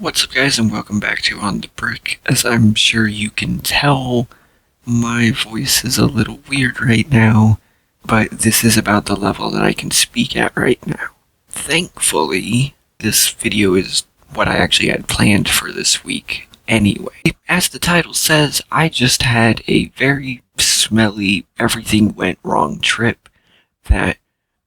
What's up, guys, and welcome back to On the Brick. As I'm sure you can tell, my voice is a little weird right now, but this is about the level that I can speak at right now. Thankfully, this video is what I actually had planned for this week anyway. As the title says, I just had a very smelly, everything went wrong trip that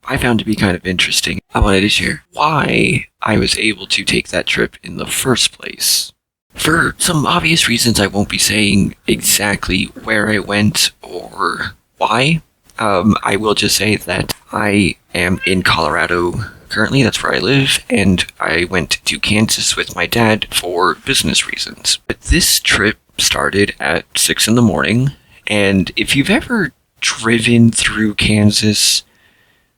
I found to be kind of interesting. I wanted to share why I was able to take that trip in the first place. For some obvious reasons, I won't be saying exactly where I went or why. I will just say that I am in Colorado currently, that's where I live, and I went to Kansas with my dad for business reasons. But this trip started at 6 in the morning, and if you've ever driven through Kansas,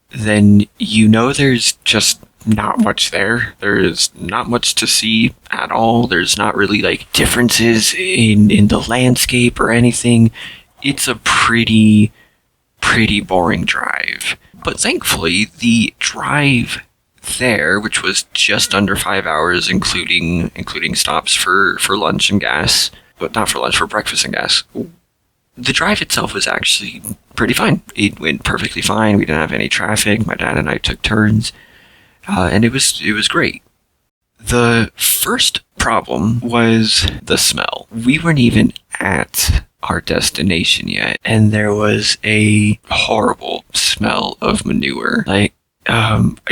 then you know there's just not much there. There's not much to see at all. There's not really like differences in the landscape or anything. It's a pretty boring drive. But thankfully, the drive there, which was just under 5 hours, including stops for lunch and gas, but not for lunch, for breakfast and gas. The drive itself was actually pretty fine. It went perfectly fine. We didn't have any traffic. My dad and I took turns, and it was great. The first problem was the smell. We weren't even at our destination yet, and there was a horrible smell of manure.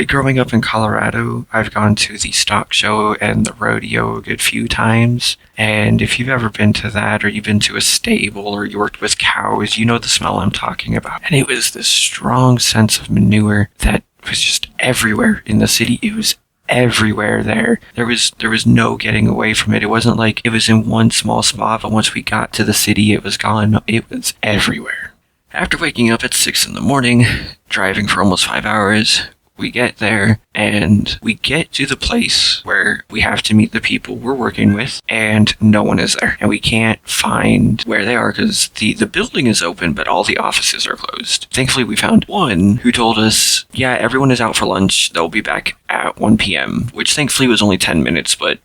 Growing up in Colorado, I've gone to the stock show and the rodeo a good few times, and if you've ever been to that, or you've been to a stable, or you worked with cows, you know the smell I'm talking about. And it was this strong sense of manure that was just everywhere in the city. It was everywhere there. There was no getting away from it. It wasn't like it was in one small spot, but once we got to the city, it was gone. It was everywhere. After waking up at 6 in the morning, driving for almost 5 hours, we get there, and we get to the place where we have to meet the people we're working with, and no one is there. And we can't find where they are because the building is open, but all the offices are closed. Thankfully, we found one who told us, yeah, everyone is out for lunch. They'll be back at 1 p.m., which thankfully was only 10 minutes, but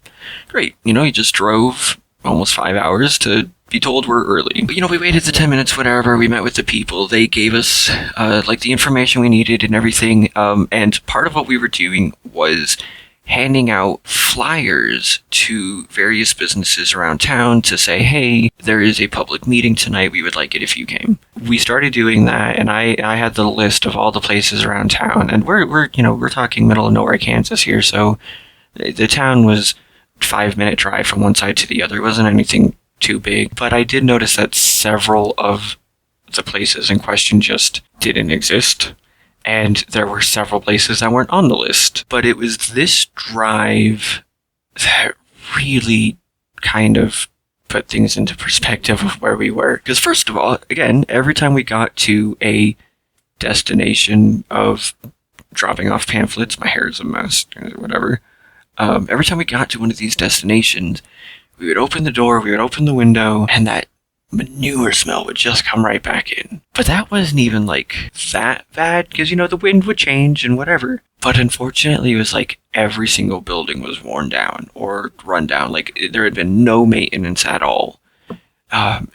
great. You just drove almost 5 hours to be told we're early. But we waited the 10 minutes, whatever. We met with the people. They gave us the information we needed and everything. And part of what we were doing was handing out flyers to various businesses around town to say, hey, there is a public meeting tonight. We would like it if you came. We started doing that, and I had the list of all the places around town. And we're talking middle of nowhere, Kansas here. So the town was 5-minute drive from one side to the other. It wasn't anything too big, but I did notice that several of the places in question just didn't exist, and there were several places that weren't on the list. But it was this drive that really kind of put things into perspective of where we were. Because first of all, again, every time we got to a destination of dropping off pamphlets, my hair is a mess, whatever. Every time we got to one of these destinations, we would open the door, we would open the window, and that manure smell would just come right back in. But that wasn't even that bad, because the wind would change and whatever. But unfortunately, it was every single building was worn down or run down. There had been no maintenance at all. And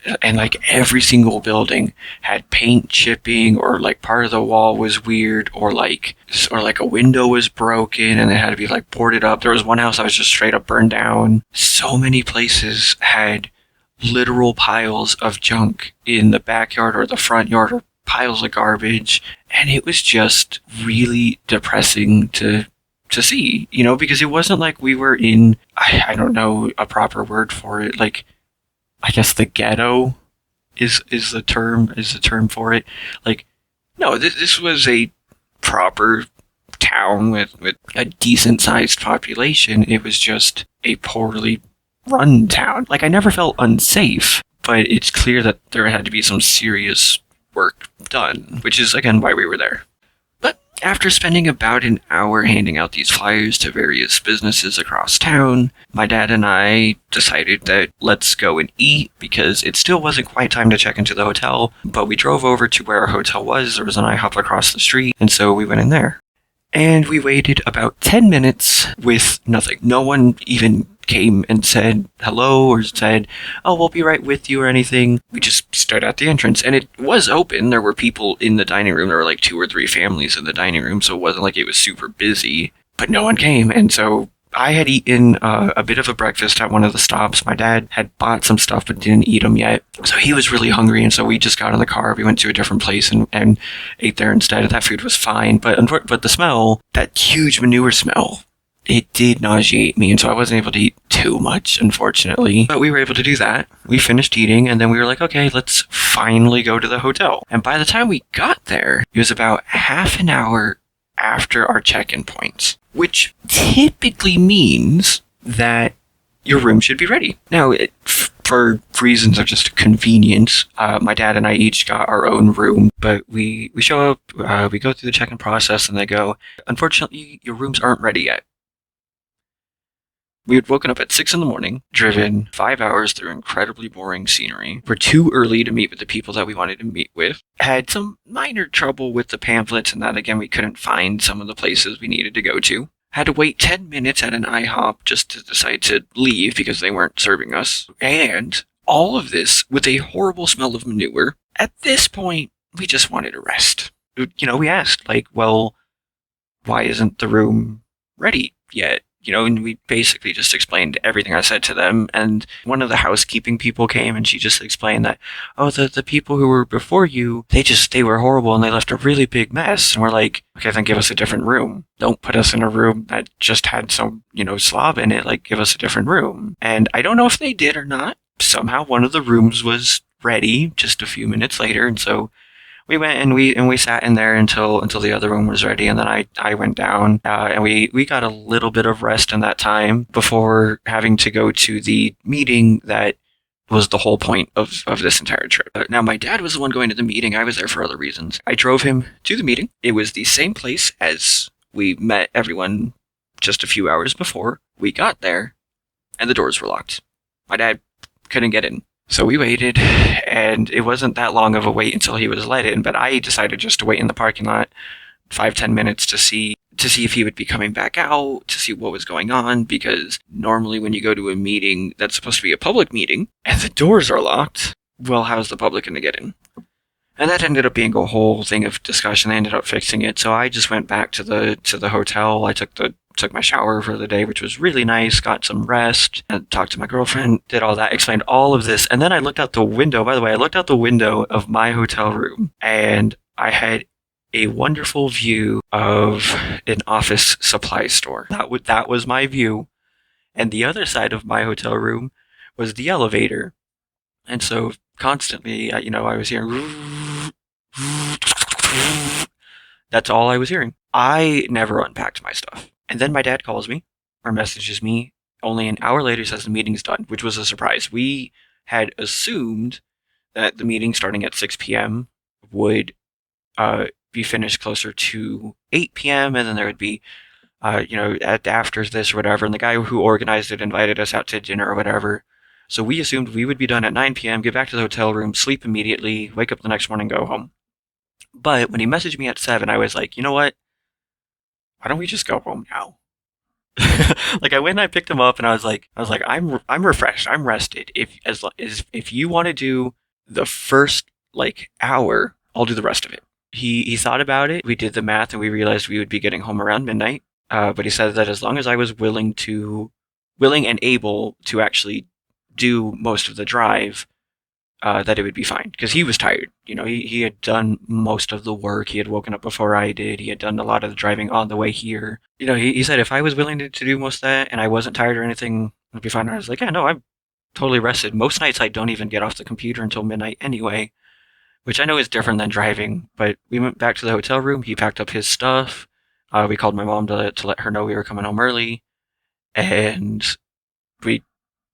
every single building had paint chipping, or part of the wall was weird, or a window was broken and it had to be boarded up. There was one house that was just straight up burned down. So many places had literal piles of junk in the backyard or the front yard, or piles of garbage, and it was just really depressing to see, because it wasn't like we were in, I don't know a proper word for it, I guess the ghetto is the term for it. No, this was a proper town with a decent sized population. It was just a poorly run town. I never felt unsafe, but it's clear that there had to be some serious work done, which is again why we were there. But after spending about an hour handing out these flyers to various businesses across town, my dad and I decided that let's go and eat, because it still wasn't quite time to check into the hotel, but we drove over to where our hotel was. There was an IHOP across the street, and so we went in there. And we waited about 10 minutes with nothing. No one even came and said hello or said, oh, we'll be right with you or anything. We just stood at the entrance, and it was open. There were people in the dining room. There were like 2 or 3 families in the dining room, so it wasn't like it was super busy. But no one came, and so I had eaten a bit of a breakfast at one of the stops. My dad had bought some stuff but didn't eat them yet. So he was really hungry, and so we just got in the car. We went to a different place and ate there instead. That food was fine, but the smell, that huge manure smell, it did nauseate me, and so I wasn't able to eat too much, unfortunately. But we were able to do that. We finished eating, and then we were like, okay, let's finally go to the hotel. And by the time we got there, it was about half an hour after our check-in points, which typically means that your room should be ready. Now, for reasons of just convenience, my dad and I each got our own room, but we show up, we go through the check-in process, and they go, unfortunately, your rooms aren't ready yet. We had woken up at 6 in the morning, driven 5 hours through incredibly boring scenery. We're too early to meet with the people that we wanted to meet with. Had some minor trouble with the pamphlets, and that again, we couldn't find some of the places we needed to go to. Had to wait 10 minutes at an IHOP just to decide to leave because they weren't serving us. And all of this with a horrible smell of manure. At this point, we just wanted to rest. We asked, like, well, why isn't the room ready yet? And we basically just explained everything I said to them. And one of the housekeeping people came, and she just explained that, oh, the people who were before you, they were horrible and they left a really big mess. And we're like, okay, then give us a different room. Don't put us in a room that just had some, slob in it. Like, give us a different room. And I don't know if they did or not. Somehow one of the rooms was ready just a few minutes later. And so we went and we sat in there until the other room was ready, and then I went down and we got a little bit of rest in that time before having to go to the meeting that was the whole point of this entire trip. Now, my dad was the one going to the meeting. I was there for other reasons. I drove him to the meeting. It was the same place as we met everyone just a few hours before. We got there, and the doors were locked. My dad couldn't get in. So we waited, and it wasn't that long of a wait until he was let in, but I decided just to wait in the parking lot 5-10 minutes to see if he would be coming back out, to see what was going on, because normally when you go to a meeting that's supposed to be a public meeting, and the doors are locked, well, how's the public going to get in? And that ended up being a whole thing of discussion. They ended up fixing it, so I just went back to the hotel. I took my shower for the day, which was really nice, got some rest, and talked to my girlfriend, did all that, explained all of this, and then I looked out the window. By the way, I looked out the window of my hotel room, and I had a wonderful view of an office supply store. That was my view, and the other side of my hotel room was the elevator, and so constantly, I was hearing, that's all I was hearing. I never unpacked my stuff. And then my dad calls me or messages me only an hour later, says the meeting's done, which was a surprise. We had assumed that the meeting starting at 6 p.m. would be finished closer to 8 p.m. and then there would be, after this or whatever. And the guy who organized it invited us out to dinner or whatever. So we assumed we would be done at 9 p.m., get back to the hotel room, sleep immediately, wake up the next morning, go home. But when he messaged me at 7, I was like, you know what? Why don't we just go home now? Like, I went and I picked him up, and I was like, I'm refreshed, I'm rested. If you want to do the first hour, I'll do the rest of it. He thought about it. We did the math, and we realized we would be getting home around midnight. But he said that as long as I was willing and able to actually do most of the drive, that it would be fine, because he was tired. He had done most of the work. He had woken up before I did. He had done a lot of the driving on the way here. He said if I was willing to do most of that and I wasn't tired or anything, it'd be fine. I was like, yeah, no, I'm totally rested. Most nights I don't even get off the computer until midnight anyway, which I know is different than driving. But we went back to the hotel room. He packed up his stuff. We called my mom to let her know we were coming home early, and we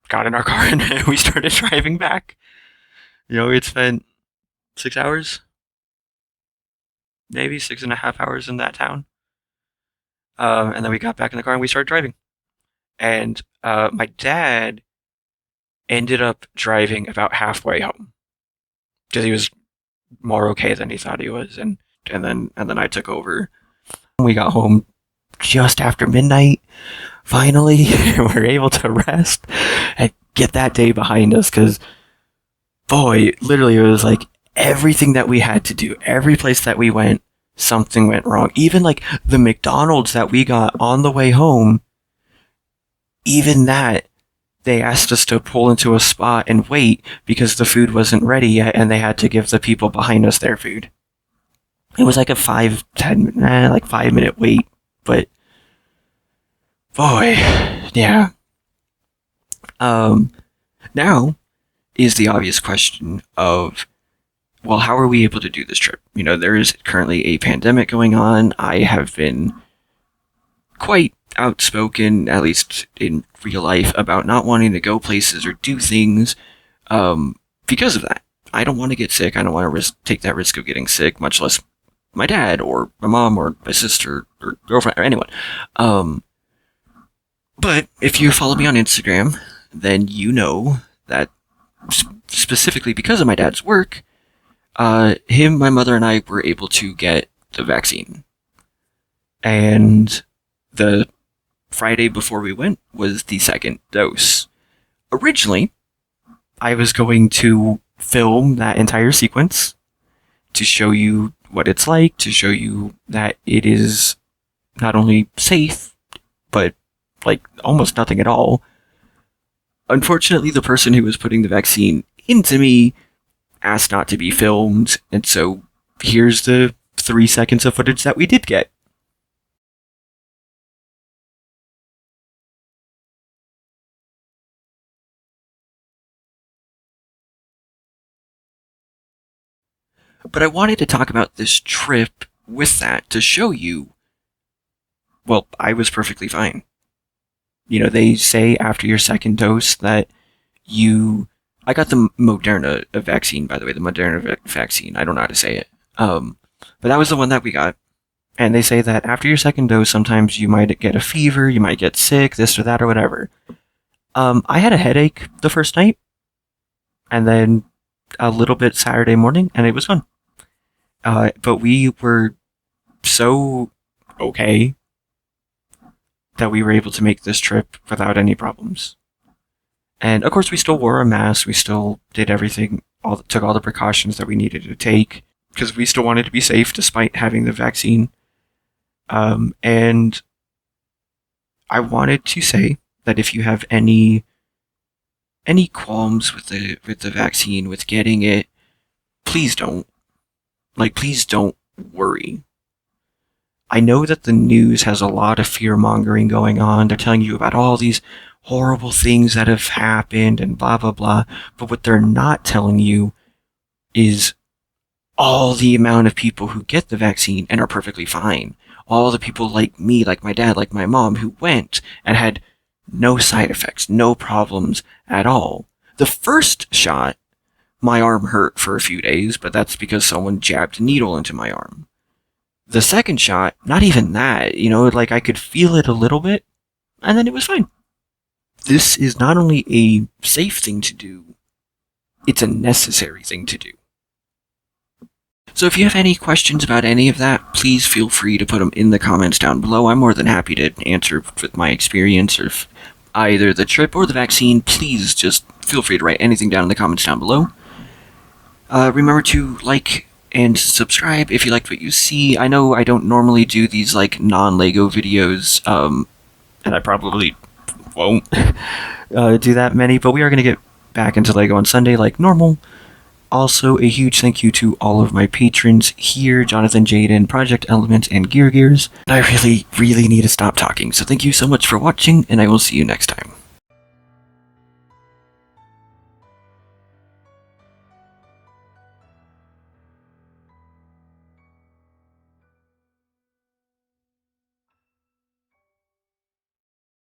got in our car and we started driving back. It spent 6 hours, maybe 6.5 hours in that town. And then we got back in the car and we started driving. And my dad ended up driving about halfway home because he was more okay than he thought he was. And then I took over. We got home just after midnight. Finally, we're able to rest and get that day behind us, because, boy, literally it was like everything that we had to do, every place that we went, something went wrong. Even like the McDonald's that we got on the way home, even that, they asked us to pull into a spot and wait because the food wasn't ready yet, and they had to give the people behind us their food. It was like a 5-minute wait, but boy, yeah. Now is the obvious question of, well, how are we able to do this trip? You know, there is currently a pandemic going on. I have been quite outspoken, at least in real life, about not wanting to go places or do things because of that. I don't want to get sick. I don't want to take that risk of getting sick, much less my dad or my mom or my sister or girlfriend or anyone. But if you follow me on Instagram, then you know that specifically because of my dad's work, my mother, and I were able to get the vaccine. And the Friday before we went was the second dose. Originally, I was going to film that entire sequence to show you what it's like, to show you that it is not only safe, but like almost nothing at all. Unfortunately, the person who was putting the vaccine into me asked not to be filmed, and so here's the 3 seconds of footage that we did get. But I wanted to talk about this trip with that to show you, well, I was perfectly fine. You know, they say after your second dose that I got the Moderna vaccine, by the way, the Moderna vaccine. I don't know how to say it. But that was the one that we got. And they say that after your second dose, sometimes you might get a fever, you might get sick, this or that or whatever. I had a headache the first night, and then a little bit Saturday morning, and it was gone. But we were so okay that we were able to make this trip without any problems. And of course, we still wore a mask. We still did everything, took all the precautions that we needed to take, because we still wanted to be safe despite having the vaccine. And I wanted to say that if you have any qualms with the vaccine, with getting it, please don't. Please don't worry. I know that the news has a lot of fear-mongering going on. They're telling you about all these horrible things that have happened and blah, blah, blah. But what they're not telling you is all the amount of people who get the vaccine and are perfectly fine. All the people like me, like my dad, like my mom, who went and had no side effects, no problems at all. The first shot, my arm hurt for a few days, but that's because someone jabbed a needle into my arm. The second shot, not even that, I could feel it a little bit, and then it was fine. This is not only a safe thing to do, it's a necessary thing to do. So if you have any questions about any of that, please feel free to put them in the comments down below. I'm more than happy to answer with my experience, or either the trip or the vaccine. Please just feel free to write anything down in the comments down below. Remember to like and subscribe if you liked what you see. I know I don't normally do these non-LEGO videos, and I probably won't do that many, but we are going to get back into LEGO on Sunday like normal. Also, a huge thank you to all of my patrons here, Jonathan, Jaden, Project Element, and Gears. I really, really need to stop talking, so thank you so much for watching, and I will see you next time.